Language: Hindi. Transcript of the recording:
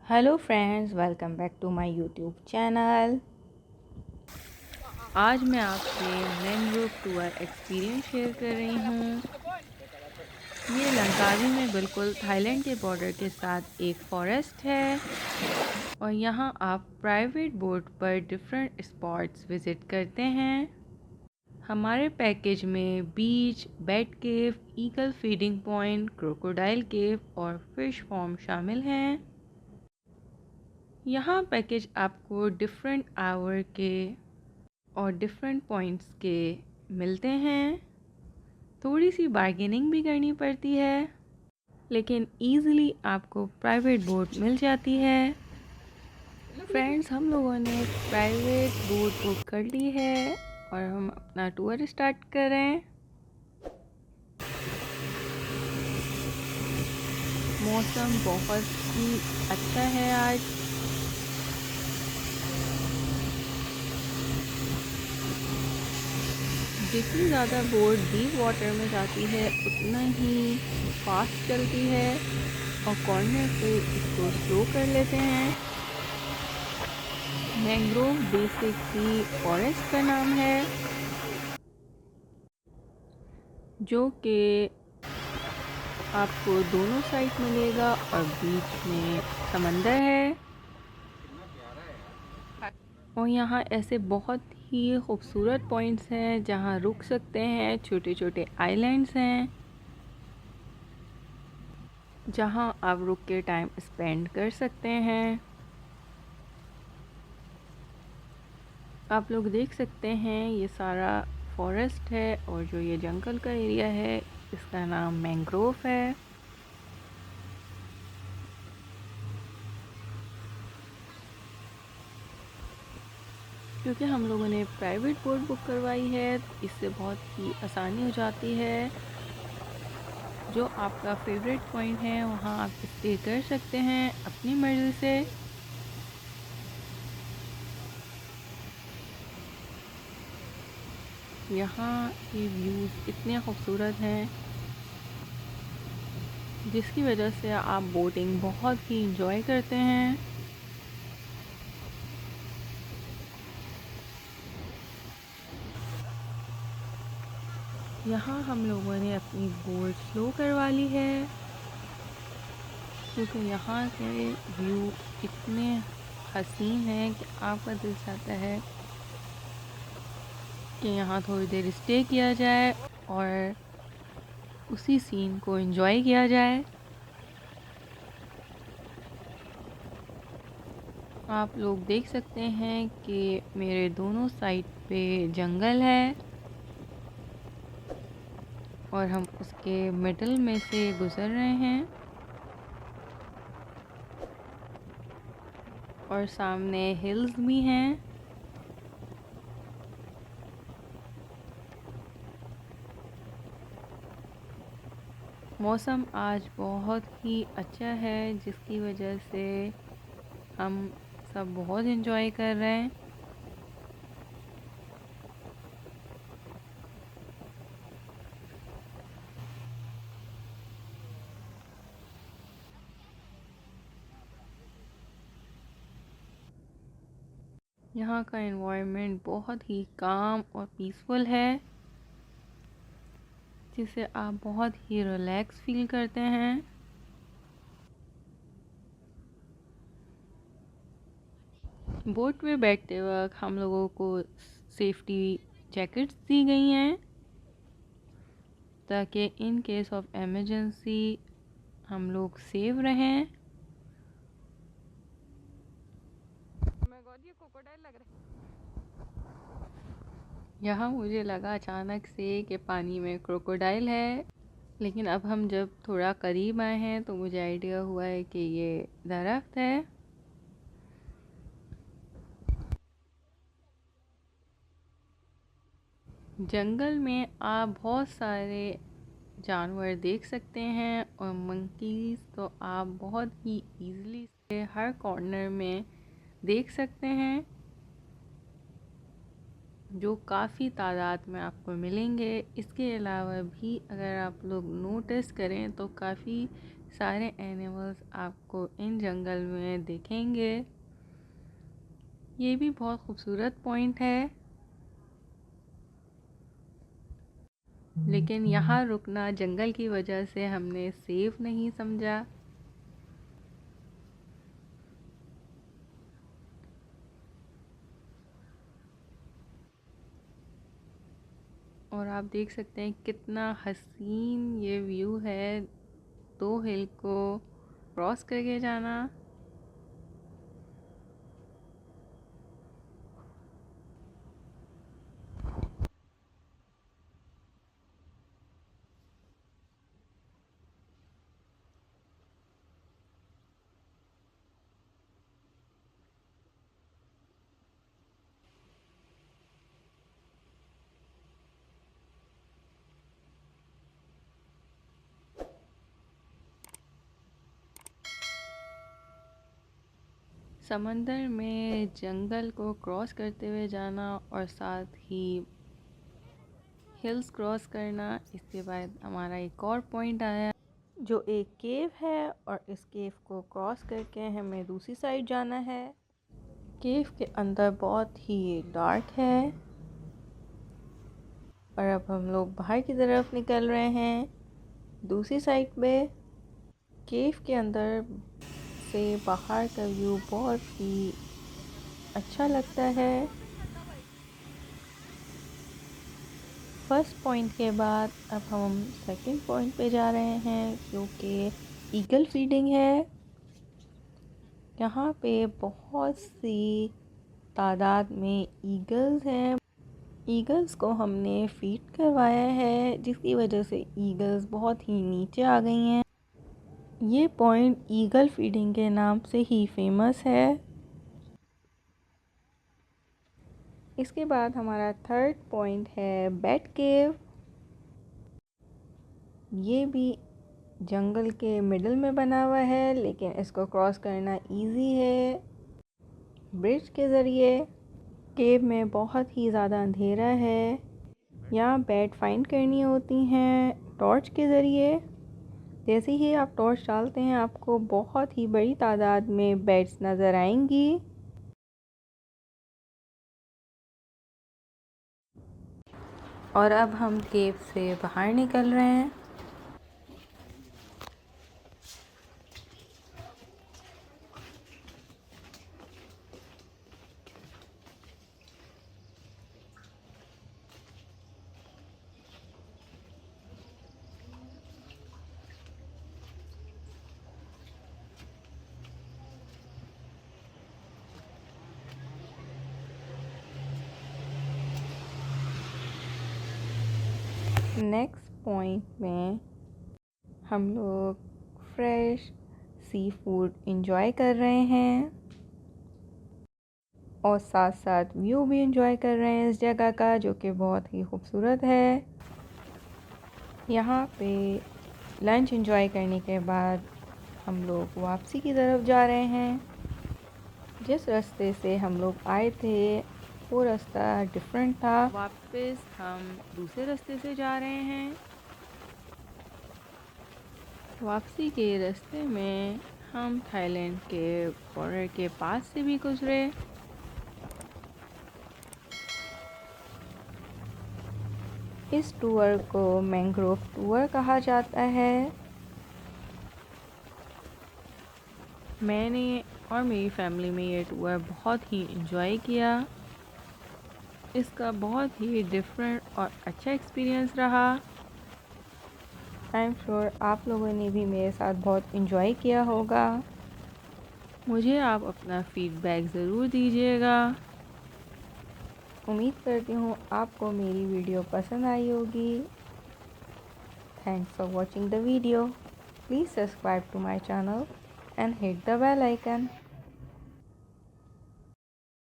Hello friends, welcome back to my YouTube channel. आज मैं आपसे मैंग्रोव टूर एक्सपीरियंस शेयर कर रही हूँ। ये लंकावी में बिल्कुल थाईलैंड के बॉर्डर के साथ एक फॉरेस्ट है और यहाँ आप प्राइवेट बोट पर डिफरेंट स्पॉट्स विज़िट करते हैं। हमारे पैकेज में beach, bat cave, eagle feeding point, crocodile cave और फिश फार्म शामिल हैं। यहाँ पैकेज आपको डिफरेंट आवर के और डिफरेंट पॉइंट्स के मिलते हैं। थोड़ी सी बार्गेनिंग भी करनी पड़ती है, लेकिन ईज़िली आपको प्राइवेट बोट मिल जाती है। फ्रेंड्स, हम लोगों ने प्राइवेट बोट बुक कर ली है और हम अपना टूर स्टार्ट करें। मौसम बहुत ही अच्छा है आज। जितनी ज़्यादा बोट डीप वाटर में जाती है उतना ही फास्ट चलती है और कॉर्नर पे इसको स्लो कर लेते हैं। मैंग्रोव बेसिकली फॉरेस्ट का नाम है, जो कि आपको दोनों साइड मिलेगा और बीच में समंदर है। और यहाँ ऐसे बहुत ही खूबसूरत पॉइंट्स हैं जहाँ रुक सकते हैं। छोटे छोटे आइलैंड्स हैं जहाँ आप रुक के टाइम स्पेंड कर सकते हैं। आप लोग देख सकते हैं ये सारा फॉरेस्ट है और जो ये जंगल का एरिया है इसका नाम मैंग्रोव है। क्योंकि हम लोगों ने प्राइवेट बोट बुक करवाई है तो इससे बहुत ही आसानी हो जाती है। जो आपका फेवरेट पॉइंट है वहाँ आप स्टे कर सकते हैं अपनी मर्ज़ी से। यहाँ के व्यूज़ इतने खूबसूरत हैं जिसकी वजह से आप बोटिंग बहुत ही इंजॉय करते हैं। यहाँ हम लोगों ने अपनी बोट स्लो करवा ली है क्योंकि यहाँ के व्यू इतने हसीन हैं कि आपका दिल चाहता है कि यहाँ थोड़ी देर स्टे किया जाए और उसी सीन को एंजॉय किया जाए। आप लोग देख सकते हैं कि मेरे दोनों साइड पे जंगल है और हम उसके मिडल में से गुज़र रहे हैं और सामने हिल्स भी हैं। मौसम आज बहुत ही अच्छा है जिसकी वजह से हम सब बहुत एंजॉय कर रहे हैं। यहाँ का एनवायरनमेंट बहुत ही काम और पीसफुल है जिससे आप बहुत ही रिलैक्स फील करते हैं। बोट में बैठते वक्त हम लोगों को सेफ्टी जैकेट्स दी गई हैं ताकि इन केस ऑफ इमरजेंसी हम लोग सेव रहें। यहाँ मुझे लगा अचानक से कि पानी में क्रोकोडाइल है, लेकिन अब हम जब थोड़ा करीब आए हैं तो मुझे आइडिया हुआ है कि ये दरख्त है। जंगल में आप बहुत सारे जानवर देख सकते हैं और मंकीज़ तो आप बहुत ही ईज़िली से हर कॉर्नर में देख सकते हैं, जो काफ़ी तादाद में आपको मिलेंगे। इसके अलावा भी अगर आप लोग नोटिस करें तो काफ़ी सारे एनिमल्स आपको इन जंगल में दिखेंगे। ये भी बहुत खूबसूरत पॉइंट है, लेकिन यहाँ रुकना जंगल की वजह से हमने सेफ नहीं समझा। और आप देख सकते हैं कितना हसीन ये व्यू है, 2 हिल को क्रॉस करके जाना। समंदर में जंगल को क्रॉस करते हुए जाना और साथ ही हिल्स क्रॉस करना। इसके बाद हमारा एक और पॉइंट आया जो एक केव है, और इस केव को क्रॉस करके हमें दूसरी साइड जाना है। केव के अंदर बहुत ही डार्क है और अब हम लोग बाहर की तरफ निकल रहे हैं दूसरी साइड पे। केव के अंदर से बाहर का व्यू बहुत ही अच्छा लगता है। फर्स्ट पॉइंट के बाद अब हम सेकंड पॉइंट पे जा रहे हैं, जो कि ईगल फीडिंग है। यहाँ पे बहुत सी तादाद में ईगल्स हैं। ईगल्स को हमने फीड करवाया है, जिसकी वजह से ईगल्स बहुत ही नीचे आ गई हैं। ये पॉइंट ईगल फीडिंग के नाम से ही फेमस है। इसके बाद हमारा थर्ड पॉइंट है बैट केव। ये भी जंगल के मिडल में बना हुआ है, लेकिन इसको क्रॉस करना इजी है ब्रिज के ज़रिए। केव में बहुत ही ज़्यादा अंधेरा है। यहाँ बैट फाइंड करनी होती हैं टॉर्च के ज़रिए। जैसे ही आप टॉर्च डालते हैं आपको बहुत ही बड़ी तादाद में बैट्स नज़र आएंगी। और अब हम केव से बाहर निकल रहे हैं। नेक्स्ट पॉइंट में हम लोग फ्रेश सी फूड इंजॉय कर रहे हैं और साथ साथ व्यू भी इंजॉय कर रहे हैं इस जगह का, जो कि बहुत ही खूबसूरत है। यहाँ पे लंच इंजॉय करने के बाद हम लोग वापसी की तरफ जा रहे हैं। जिस रास्ते से हम लोग आए थे वो रास्ता डिफरेंट था। वापस हम दूसरे रास्ते से जा रहे हैं। वापसी के रास्ते में हम थाईलैंड के बॉर्डर के पास से भी गुजरे। इस टूर को मैंग्रोव टूर कहा जाता है। मैंने और मेरी फैमिली में ये टूर बहुत ही इंजॉय किया। इसका बहुत ही डिफरेंट और अच्छा एक्सपीरियंस रहा। आई एम श्योर आप लोगों ने भी मेरे साथ बहुत इंजॉय किया होगा। मुझे आप अपना फीडबैक ज़रूर दीजिएगा। उम्मीद करती हूँ आपको मेरी वीडियो पसंद आई होगी। Thanks for watching the video. Please subscribe to my channel and hit the bell icon.